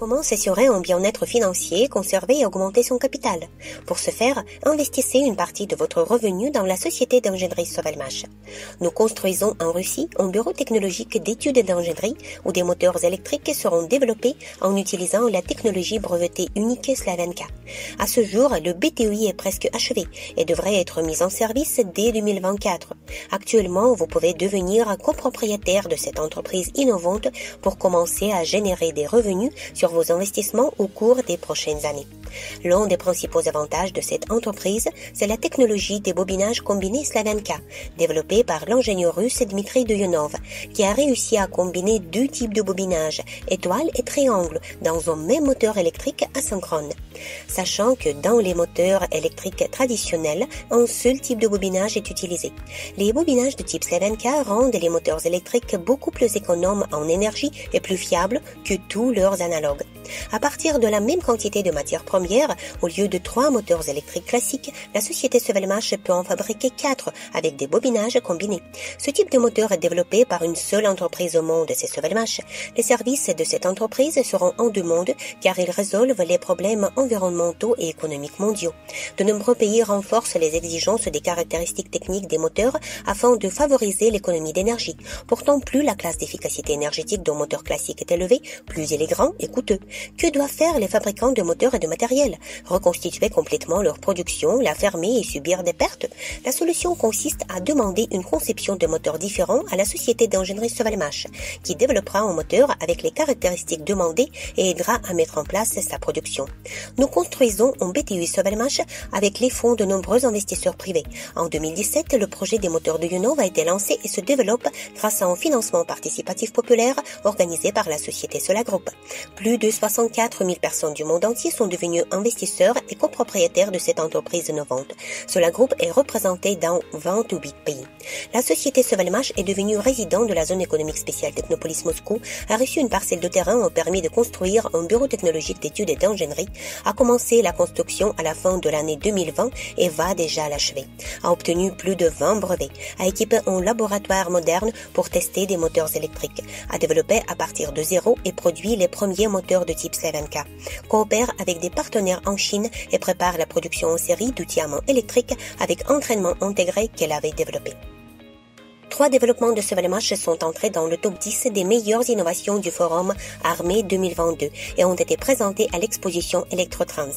Comment s'assurer un bien-être financier, conserver et augmenter son capital? Pour ce faire, investissez une partie de votre revenu dans la société d'ingénierie Sovelmash. Nous construisons en Russie un bureau technologique d'études d'ingénierie où des moteurs électriques seront développés en utilisant la technologie brevetée unique Slavenka. À ce jour, le BTUI est presque achevé et devrait être mis en service dès 2024. Actuellement, vous pouvez devenir copropriétaire de cette entreprise innovante pour commencer à générer des revenus sur vos investissements au cours des prochaines années. L'un des principaux avantages de cette entreprise, c'est la technologie des bobinages combinés Slavenka, développée par l'ingénieur russe Dmitry Duyunov, qui a réussi à combiner deux types de bobinages, étoile et triangle, dans un même moteur électrique asynchrone. Sachant que dans les moteurs électriques traditionnels, un seul type de bobinage est utilisé. Les bobinages de type Slavenka rendent les moteurs électriques beaucoup plus économes en énergie et plus fiables que tous leurs analogues. À partir de la même quantité de matières premières, au lieu de 3 moteurs électriques classiques, la société Sovelmash peut en fabriquer 4 avec des bobinages combinés. Ce type de moteur est développé par une seule entreprise au monde, c'est Sovelmash. Les services de cette entreprise seront en demande car ils résolvent les problèmes environnementaux et économiques mondiaux. De nombreux pays renforcent les exigences des caractéristiques techniques des moteurs afin de favoriser l'économie d'énergie. Pourtant, plus la classe d'efficacité énergétique d'un moteur classique est élevée, plus il est grand et coûteux. Que doivent faire les fabricants de moteurs et de matériel? Reconstituer complètement leur production, la fermer et subir des pertes? La solution consiste à demander une conception de moteur différent à la société d'ingénierie Sovelmash, qui développera un moteur avec les caractéristiques demandées et aidera à mettre en place sa production. Nous construisons un BTUI Sovelmash avec les fonds de nombreux investisseurs privés. En 2017, le projet des moteurs de Yunov a été lancé et se développe grâce à un financement participatif populaire organisé par la société Solagroup. Plus de 64 000 personnes du monde entier sont devenues investisseurs et copropriétaires de cette entreprise innovante. Solagroup est représenté dans 28 pays. La société Sovelmash est devenue résident de la zone économique spéciale Technopolis Moscou, a reçu une parcelle de terrain au permis de construire un bureau technologique d'études et d'ingénierie, a commencé la construction à la fin de l'année 2020 et va déjà l'achever, a obtenu plus de 20 brevets, a équipé un laboratoire moderne pour tester des moteurs électriques, a développé à partir de zéro et produit les premiers moteurs de type Slavenka, coopère avec des partenaires en Chine et prépare la production en série du diamant électrique avec entraînement intégré qu'elle avait développé. 3 développements de Sovelmash sont entrés dans le top 10 des meilleures innovations du Forum Armée 2022 et ont été présentés à l'exposition Electrotrans.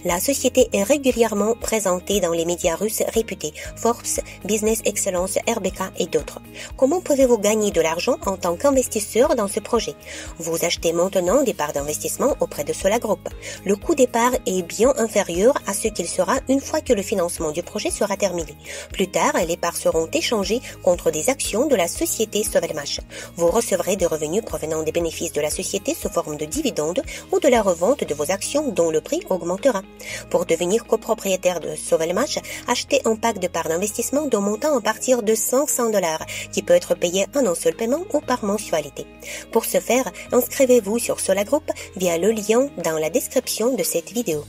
La société est régulièrement présentée dans les médias russes réputés, Forbes, Business Excellence, RBK et d'autres. Comment pouvez-vous gagner de l'argent en tant qu'investisseur dans ce projet? Vous achetez maintenant des parts d'investissement auprès de Solagroup. Le coût des parts est bien inférieur à ce qu'il sera une fois que le financement du projet sera terminé. Plus tard, les parts seront échangées contre des actions de la société Sovelmash. Vous recevrez des revenus provenant des bénéfices de la société sous forme de dividendes ou de la revente de vos actions dont le prix augmentera. Pour devenir copropriétaire de Sovelmash, achetez un pack de parts d'investissement d'un montant à partir de $500 qui peut être payé en un seul paiement ou par mensualité. Pour ce faire, inscrivez-vous sur Solagroup via le lien dans la description de cette vidéo.